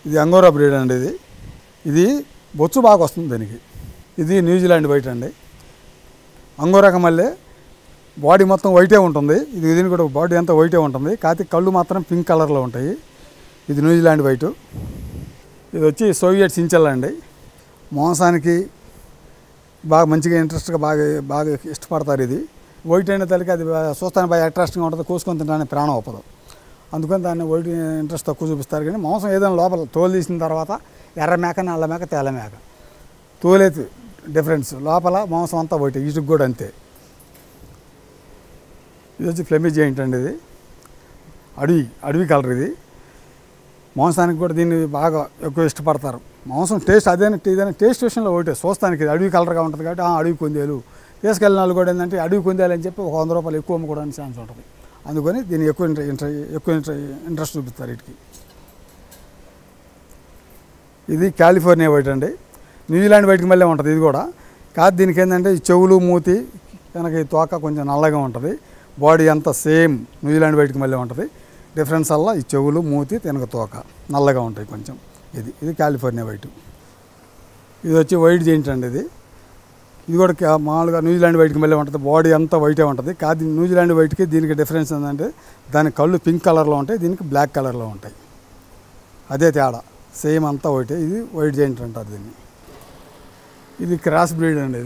ఇది angora breed అండి. ఇది బొచ్చు బాగా వస్తుంది దీనికి. ఇది న్యూజిలాండ్ వైట్ అండి. అంగోరాక మళ్ళీ బాడీ మొత్తం వైటే ఉంటుంది. దీని కూడా బాడీ అంతా వైటే ఉంటుంది, కాకపోతే కళ్ళు మాత్రం పింక్ కలర్లో ఉంటాయి. ఇది న్యూజిలాండ్ వైటు. ఇది వచ్చి సోవియట్ సించెల్ అండి. మాంసానికి బాగా మంచిగా ఇంట్రెస్ట్గా బాగా ఇష్టపడతారు. ఇది వైట్ అయిన తల్లికి అది చూస్తానికి బాగా అట్రాక్టింగ్గా ఉంటుంది, కోసుకొని తినడానికి ప్రాణం ఒప్పదు. అందుకని దాన్ని వైట్ ఇంట్రెస్ట్ తక్కువ చూపిస్తారు. కానీ మాంసం ఏదైనా లోపల తోలు తీసిన తర్వాత ఎర్ర మేక, నల్ల మేక, తెల్ల మేక తోలేదు డిఫరెన్స్, లోపల మాంసం అంతా వైట్. ఇటుకు కూడా అంతే. ఇది వచ్చి ఫ్లెమిష్ జెయింట్ అండి. ఇది అడవి కలర్. ఇది మాంసానికి కూడా దీన్ని బాగా ఎక్కువ ఇష్టపడతారు. మాంసం టేస్ట్ ఏదైనా టేస్ట్ విషయంలో ఒకటే, చూస్తానికి అడవి కలర్గా ఉంటుంది కాబట్టి అడవి కొందేలు తీసుకెళ్ళిన వాళ్ళు కూడా ఏంటంటే అడవి కొందేలు అని చెప్పి ఒక 100 రూపాయలు ఎక్కువ అమ్ముకోవడానికి ఛాన్స్ ఉంటుంది. అందుకని దీన్ని ఎక్కువ ఇంట్రెస్ట్ చూపిస్తారు వీటికి. ఇది కాలిఫోర్నియా వైట్ అండి. న్యూజిలాండ్ వైట్కి మళ్ళీ ఉంటుంది ఇది కూడా. కాదు దీనికి ఏంటంటే ఈ చెవులు, మూతి, కనుక ఈ తోక కొంచెం నల్లగా ఉంటుంది. బాడీ అంతా సేమ్ న్యూజిలాండ్ వైట్కి మళ్ళీ ఉంటుంది. డిఫరెన్స్ వల్ల ఈ చెవులు, మూతి, తినక తోక నల్లగా ఉంటాయి కొంచెం. ఇది కాలిఫోర్నియా వైట్. ఇది వచ్చి వైట్ జెయింట్ అండి. ఇది కూడా మామూలుగా న్యూజిలాండ్ వైట్కి మళ్ళీ ఉంటుంది. బాడీ అంతా వైటే ఉంటుంది. కాదు న్యూజిలాండ్ వైట్కి దీనికి డిఫరెన్స్ ఏంటంటే దాని కళ్ళు పింక్ కలర్లో ఉంటాయి, దీనికి బ్లాక్ కలర్లో ఉంటాయి. అదే తేడా, సేమ్ అంతా వైటే. ఇది వైట్ జెయింట్ అంటారు దీన్ని. ఇది క్రాస్ బ్రీడ్ అండి.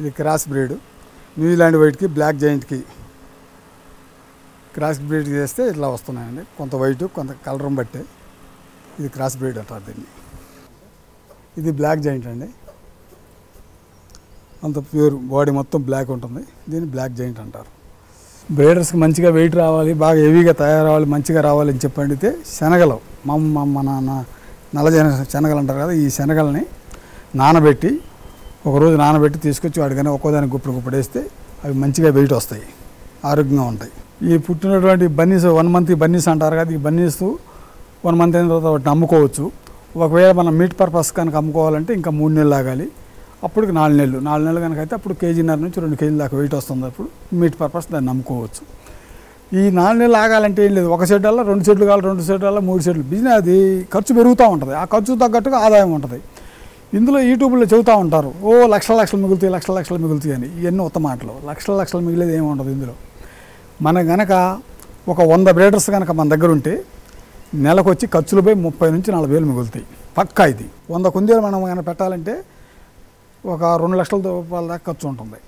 ఇది క్రాస్ బ్రీడ్. న్యూజిలాండ్ వైట్కి బ్లాక్ జెయింట్కి క్రాస్ బ్రీడ్ చేస్తే ఇట్లా వస్తున్నాయండి. కొంత వైట్, కొంత కలర్ బట్టే. ఇది క్రాస్ బ్రీడ్ అంటారు దీన్ని. ఇది బ్లాక్ జెయింట్ అండి. అంత ప్యూర్ బాడీ మొత్తం బ్లాక్ ఉంటుంది. దీన్ని బ్లాక్ జెయింట్ అంటారు. బ్రీడర్స్కి మంచిగా వెయిట్ రావాలి, బాగా హెవీగా తయారవ్వాలి, మంచిగా రావాలి అని చెప్పండితే శనగలు, మన నల్ల శనగలు అంటారు కదా, ఈ శనగల్ని నానబెట్టి ఒకరోజు నానబెట్టి తీసుకొచ్చి వాడికైనా ఒక్కోదానికి గుప్పుడు వేస్తే అవి మంచిగా వెయిట్ వస్తాయి, ఆరోగ్యంగా ఉంటాయి. ఈ పుట్టినటువంటి బన్నీస్ 1 మంత్ బన్నీస్ అంటారు కదా, ఈ బన్నీస్ 1 మంత్ అయిన తర్వాత వాటిని అమ్ముకోవచ్చు. ఒకవేళ మనం మీట్ పర్పస్ కనుక అమ్ముకోవాలంటే ఇంకా 3 నెలలు ఆగాలి. అప్పటికి 4 నెలలు. 4 నెలలు కనుక అయితే అప్పుడు 1.5 నుంచి 2 కేజీల దాకా వెయిట్ వస్తుంది. అప్పుడు మీట్ పర్పస్ దాన్ని అమ్ముకోవచ్చు. ఈ 4 నెలలు ఆగాలంటే ఏం లేదు, 1 షెడ్ వల్ల 2 షెడ్లు కావాలి, 2 షెడ్ వల్ల 3 షెడ్లు. బిజినెస్ అది ఖర్చు పెరుగుతూ ఉంటుంది. ఆ ఖర్చు తగ్గట్టుగా ఆదాయం ఉంటుంది. ఇందులో యూట్యూబ్లో చెబుతూ ఉంటారు, లక్షలు మిగులుతాయి, లక్షలు మిగులుతాయి అని. ఇవన్నీ ఉత్త మాటలు. లక్షలు మిగిలేది ఏమి ఉండదు ఇందులో. మన కనుక ఒక 100 బ్రీడర్స్ కనుక మన దగ్గర ఉంటే నెలకు వచ్చి ఖర్చులు పోయి 30 నుంచి 40 వేలు మిగులుతాయి పక్కా. ఇది 100 కుందేలు మనం కనుక పెట్టాలంటే ఒక 2 లక్షల రూపాయల దాకా ఖర్చు ఉంటుంది.